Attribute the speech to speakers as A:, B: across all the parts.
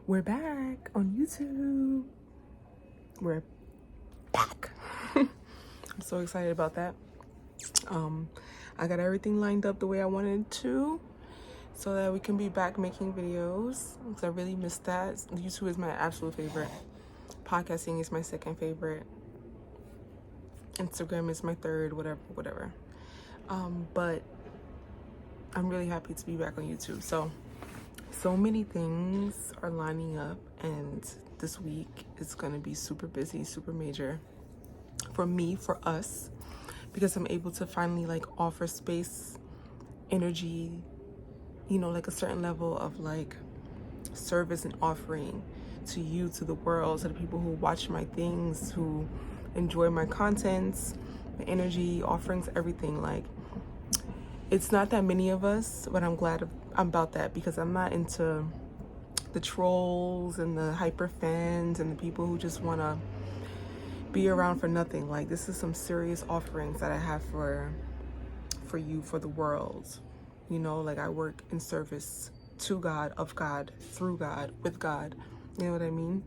A: We're back on YouTube. We're back. I'm so excited about that. I got everything lined up the way I wanted to so that we can be back making videos, because I really missed that. YouTube is my absolute favorite. Podcasting is my second favorite. Instagram is my third, whatever. But I'm really happy to be back on YouTube. So many things are lining up, and this week is going to be super busy, super major for me, for us, because I'm able to finally like offer space, energy, you know, like a certain level of like service and offering to you, to the world, to the people who watch my things, who enjoy my contents, my energy, offerings, everything. Like, it's not that many of us, but I'm glad about that, because I'm not into the trolls and the hyper fans and the people who just want to be around for nothing. Like, this is some serious offerings that I have for you, for the world. You know, like, I work in service to God, of God, through God, with God. You know what I mean?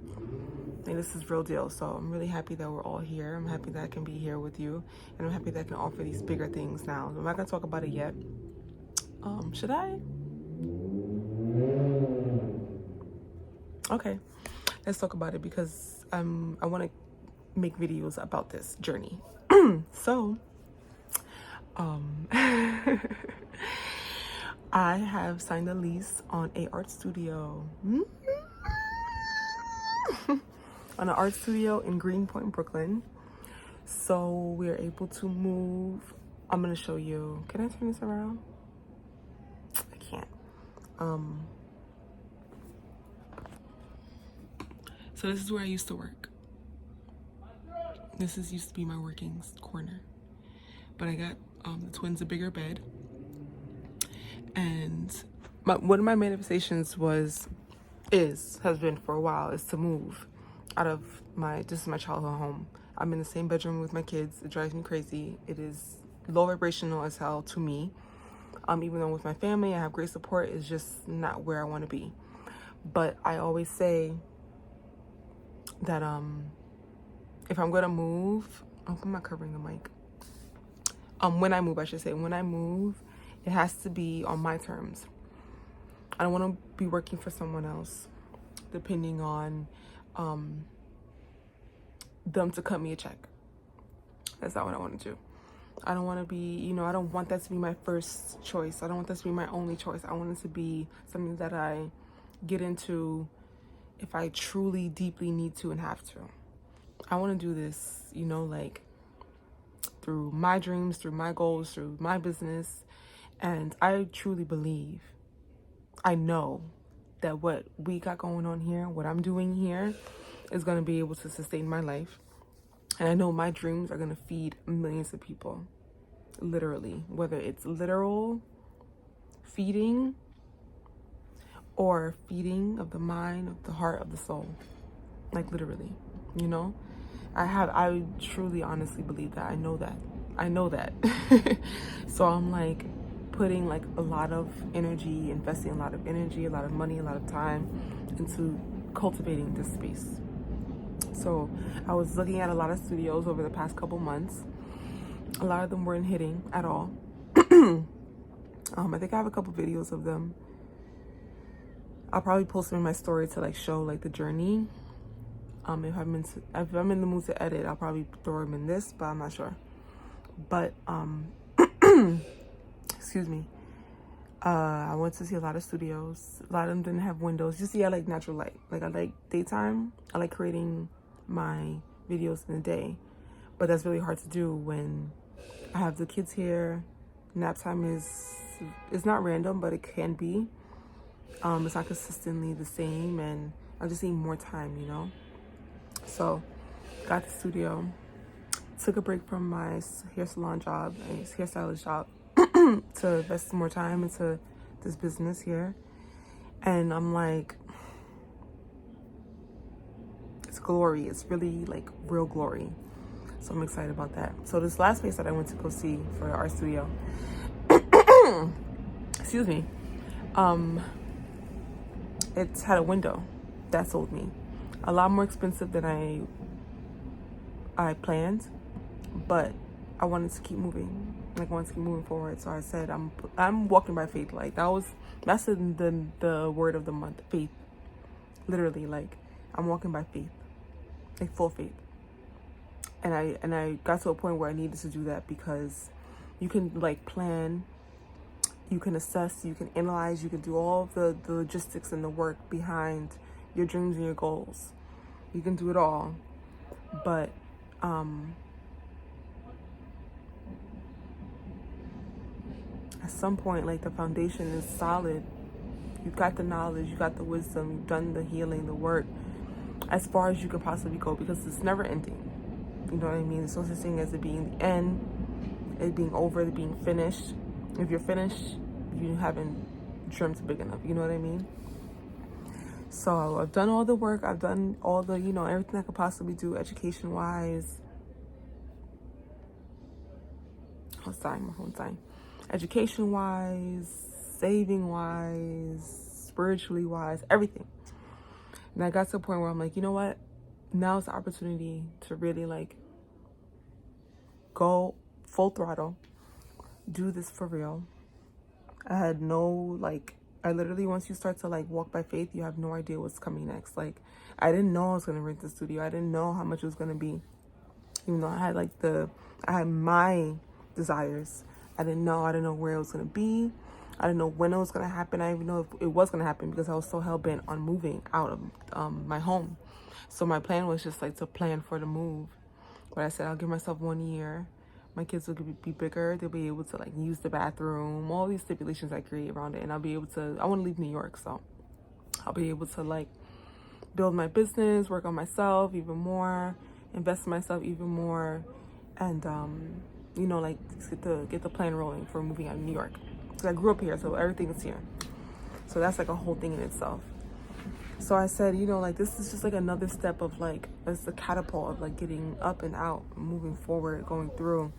A: And this is real deal. So I'm really happy that we're all here. I'm happy that I can be here with you, and I'm happy that I can offer these bigger things now. I'm not gonna talk about it yet. Should I? Okay, let's talk about it, because I want to make videos about this journey. So I have signed a lease on a art studio. On an art studio in Greenpoint, Brooklyn. So we're able to move. I'm gonna show you. Can I turn this around? I can't. So this is where I used to work. This used to be my working corner. But I got the twins a bigger bed. And one of my manifestations has been for a while, is to move out of this is my childhood home. I'm in the same bedroom with my kids. It drives me crazy. It is low vibrational as hell to me. Even though with my family I have great support, it's just not where I want to be. But I always say that if I'm gonna move, I'm not covering the mic. When I move, it has to be on my terms. I don't want to be working for someone else, depending on them to cut me a check. That's not what I want to do. I don't want to be, you know, I don't want that to be my first choice. I don't want that to be my only choice. I want it to be something that I get into if I truly, deeply need to and have to. I want to do this, you know, like through my dreams, through my goals, through my business. And I truly believe, I know that what we got going on here, what I'm doing here, is going to be able to sustain my life. And I know my dreams are going to feed millions of people, literally, whether it's literal feeding or feeding of the mind, of the heart, of the soul, like literally, you know. I truly, honestly believe that. I know that. So I'm like putting like a lot of energy, investing a lot of energy, a lot of money, a lot of time into cultivating this space. So I was looking at a lot of studios over the past couple months. A lot of them weren't hitting at all. I think I have a couple videos of them. I'll probably post them in my story to like show like the journey. If I'm in the mood to edit, I'll probably throw them in this, but I'm not sure. But excuse me. I went to see a lot of studios. A lot of them didn't have windows. You see, I like natural light. Like, I like daytime. I like creating my videos in the day. But that's really hard to do when I have the kids here. Nap time is not random, but it can be. It's not consistently the same, and I just need more time, you know? So, got the studio. Took a break from my hair salon job, a hairstylist job, to invest more time into this business here. And I'm like, it's glory. It's really like real glory. So I'm excited about that. So this last place that I went to go see for the art studio, excuse me, it's had a window that sold me. A lot more expensive than I planned, but I wanted to keep moving. Like, I wanted to keep moving forward. So I said, I'm walking by faith. Like, that's the word of the month, faith. Literally, like, I'm walking by faith, like full faith. And I got to a point where I needed to do that, because you can like plan, you can assess, you can analyze, you can do all the logistics and the work behind your dreams and your goals. You can do it all, but at some point, like, the foundation is solid. You've got the knowledge, you got the wisdom, you've done the healing, the work, as far as you can possibly go, because it's never ending. You know what I mean? There's no such thing as it being the end, it being over, it being finished. If you're finished, you haven't dreamt big enough. You know what I mean? So I've done all the work. I've done all the, everything I could possibly do education-wise. Oh, sorry, my phone's dying. Education-wise, saving-wise, spiritually-wise, everything. And I got to a point where I'm like, you know what? Now's the opportunity to really, like, go full throttle, do this for real. I had no, like, I literally, once you start to, like, walk by faith, you have no idea what's coming next. Like, I didn't know I was going to rent the studio. I didn't know how much it was going to be. Even though I had, like, I had my desires. I didn't know where it was going to be. I didn't know when it was going to happen. I didn't even know if it was going to happen, because I was so hell-bent on moving out of my home. So my plan was just, like, to plan for the move. But I said, I'll give myself 1 year. My kids will be bigger. They'll be able to, like, use the bathroom. All these stipulations I create around it. And I'll be able to, I want to leave New York. So I'll be able to, like, build my business, work on myself even more, invest in myself even more. And, like, get the plan rolling for moving out of New York. Because I grew up here, so everything is here. So that's, like, a whole thing in itself. So I said, like, this is just, like, another step of, like, it's the catapult of, like, getting up and out, moving forward, going through.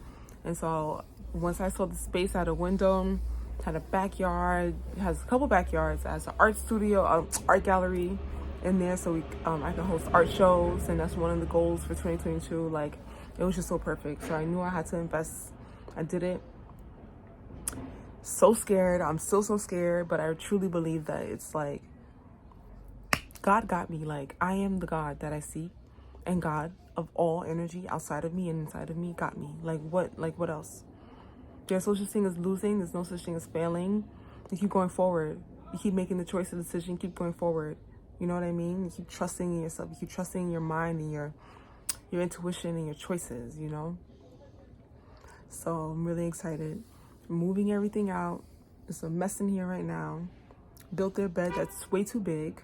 A: And so once I saw the space, I had a window, had a backyard, it has a couple backyards, it has an art studio, art gallery in there, so I can host art shows, and that's one of the goals for 2022. Like, it was just so perfect. So I knew I had to invest. I did it. So scared. I'm still so scared, but I truly believe that it's like, God got me. Like, I am the God that I seek, and God of all energy outside of me and inside of me got me. Like, what else? There's no such thing as losing. There's no such thing as failing. You keep going forward. You keep making the choice and decision. You keep going forward. You know what I mean? You keep trusting in yourself. You keep trusting in your mind and your intuition and your choices, So I'm really excited. Moving everything out. There's a mess in here right now. Built their bed that's way too big.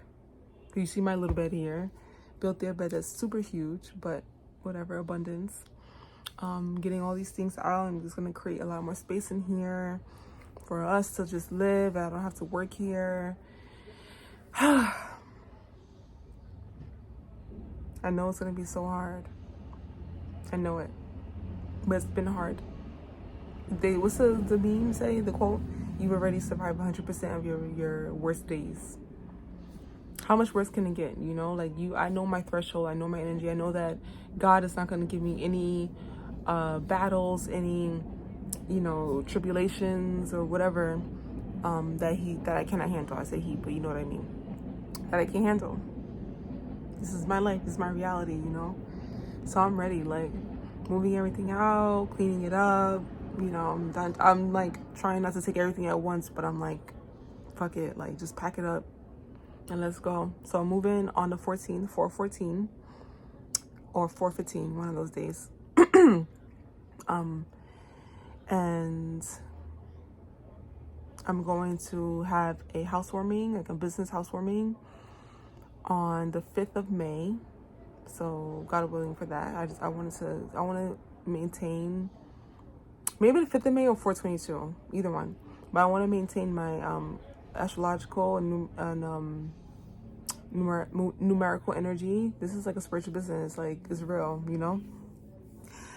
A: You see my little bed here. Built their bed that's super huge, but whatever, abundance. Getting all these things out. I'm just gonna create a lot more space in here for us to just live. I don't have to work here. I know it's gonna be so hard. I know it, but it's been hard. What's the meme say? The quote: "You've already survived 100% of your worst days." How much worse can it get? Like, I know my threshold. I know my energy. I know that God is not going to give me any battles, any, tribulations or whatever that I cannot handle. I say he, but you know what I mean. That I can't handle. This is my life. This is my reality, So I'm ready. Like, moving everything out, cleaning it up. I'm done. I'm like trying not to take everything at once, but I'm like, fuck it. Like, just pack it up. And let's go. So I'm moving on the 14th, 4/14 or 4/15, one of those days. And I'm going to have a housewarming, like a business housewarming, on the 5th of May. So God willing for that. I want to maintain maybe the 5th of May or 4/22, either one. But I want to maintain my astrological and numerical energy. This is like a spiritual business. Like, it's real,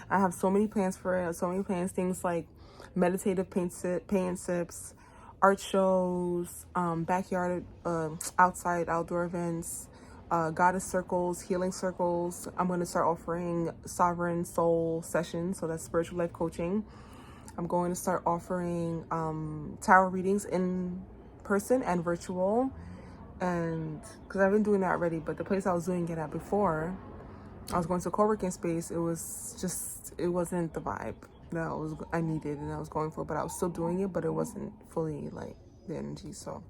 A: I have so many plans for it. So many plans. Things like meditative paint and sips, art shows, backyard, outside, outdoor events, goddess circles, healing circles. I'm going to start offering sovereign soul sessions, so that's spiritual life coaching. I'm going to start offering tarot readings in person and virtual, and because I've been doing that already, but the place I was doing it at before, I was going to a co-working space. It wasn't the vibe that I needed and I was going for, but I was still doing it, but it wasn't fully like the energy. So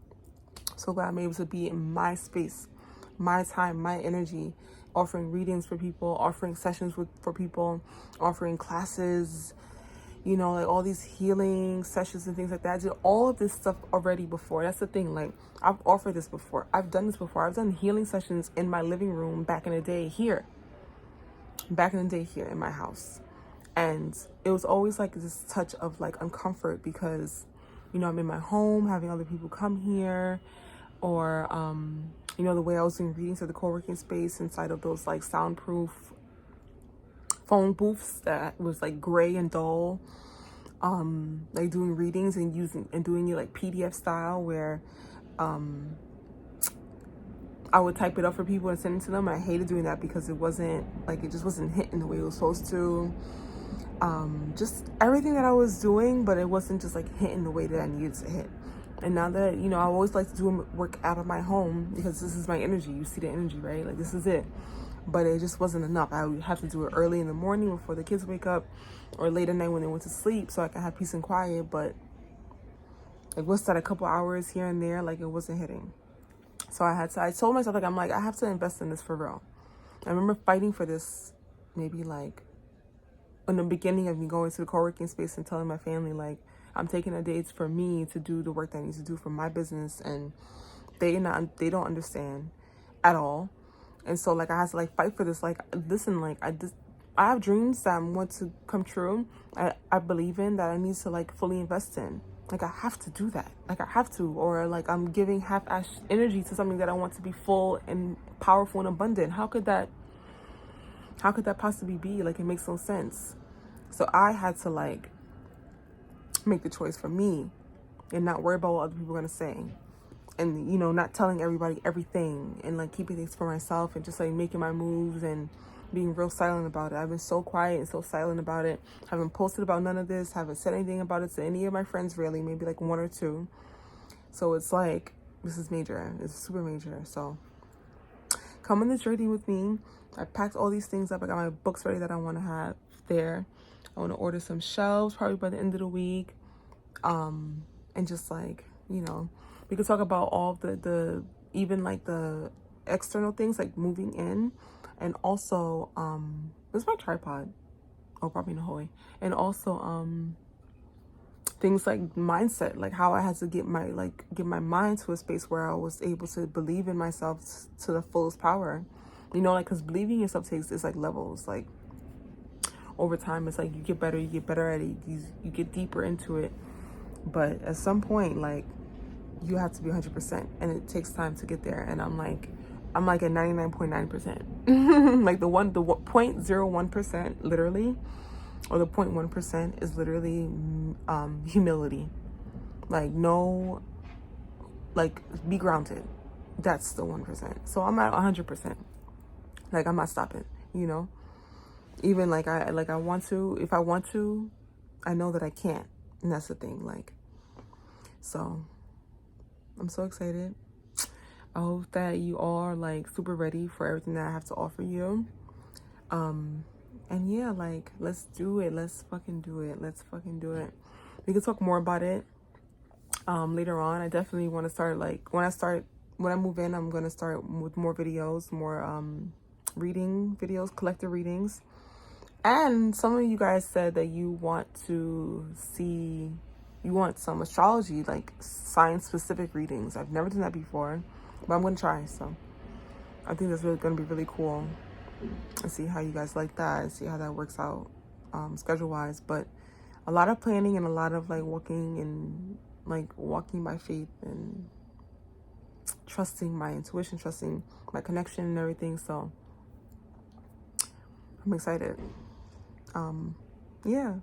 A: glad I'm able to be in my space, my time, my energy, offering readings for people, offering sessions for people, offering classes, you know, like all these healing sessions and things like that. I did all of this stuff already before. That's the thing. Like, I've offered this before. I've done this before. I've done healing sessions in my living room back in the day here in my house. And it was always like this touch of like uncomfort because, you know, I'm in my home having other people come here, or, you know, the way I was doing readings at the co-working space inside of those like soundproof phone booths that was like gray and dull, like doing readings and doing it like PDF style, where I would type it up for people and send it to them. I hated doing that because it just wasn't hitting the way it was supposed to. Just everything that I was doing, but it wasn't just like hitting the way that I needed to hit. And now that, you know, I always like to do work out of my home because this is my energy. You see the energy, right? Like, this is it. But it just wasn't enough. I would have to do it early in the morning before the kids wake up, or late at night when they went to sleep, so I can have peace and quiet. But like, what's that, a couple hours here and there? Like, it wasn't hitting. So I told myself, like, I have to invest in this for real. I remember fighting for this maybe like in the beginning of me going to the co-working space and telling my family, like, I'm taking a day for me to do the work that I need to do for my business, and they don't understand at all. And so like, I had to like fight for this. Like, listen, like, I have dreams that I want to come true. I believe in that I need to like fully invest in. Like, I have to do that. Like, I have to, or like I'm giving half-ass energy to something that I want to be full and powerful and abundant. How could that possibly be? Like, it makes no sense. So I had to like make the choice for me and not worry about what other people are going to say. And, you know, not telling everybody everything, and like keeping things for myself and just like making my moves and being real silent about it. I've been so quiet and so silent about it. Haven't posted about none of this. Haven't said anything about it to any of my friends, really. Maybe like one or two. So it's like, this is major. It's super major. So come on the journey with me. I packed all these things up. I got my books ready that I want to have there. I want to order some shelves probably by the end of the week. And just like, you know, we could talk about all the even like the external things, like moving in, and also this is my tripod. Oh, probably in a hallway. And also things like mindset, like how I had to get my mind to a space where I was able to believe in myself to the fullest power. You know, like, because believing in yourself it's like levels. Like, over time, it's like you get better at it, you get deeper into it. But at some point, like, you have to be 100%, and it takes time to get there. And I'm like at 99.9%. Like the 0.01%, literally, or the 0.1% is literally humility. Like, no, like, be grounded. That's the 1%. So I'm at 100%. Like, I'm not stopping, you know? Even like I want to, if I want to, I know that I can't. And that's the thing. Like, so I'm so excited. I hope that you all are like super ready for everything that I have to offer you. And yeah, like, let's do it. Let's fucking do it. Let's fucking do it. We can talk more about it later on. I definitely want to start, like, when I move in, I'm going to start with more videos, more reading videos, collective readings. And some of you guys said that you want some astrology, like science-specific readings. I've never done that before, but I'm going to try. So I think that's really going to be really cool. And see how you guys like that, and see how that works out schedule-wise. But a lot of planning and a lot of like walking by faith and trusting my intuition, trusting my connection and everything. So I'm excited. Yeah,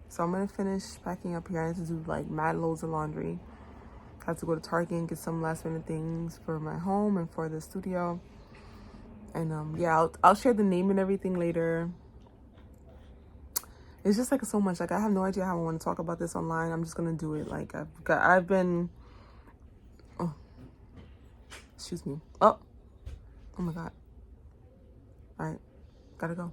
A: so I'm gonna finish packing up here. I have to do like mad loads of laundry. I have to go to Target and get some last minute things for my home and for the studio. And yeah, I'll share the name and everything later. It's just like so much. Like, I have no idea how I want to talk about this online. I'm just gonna do it. Like, I've been, oh, excuse me. Oh my God. All right, gotta go.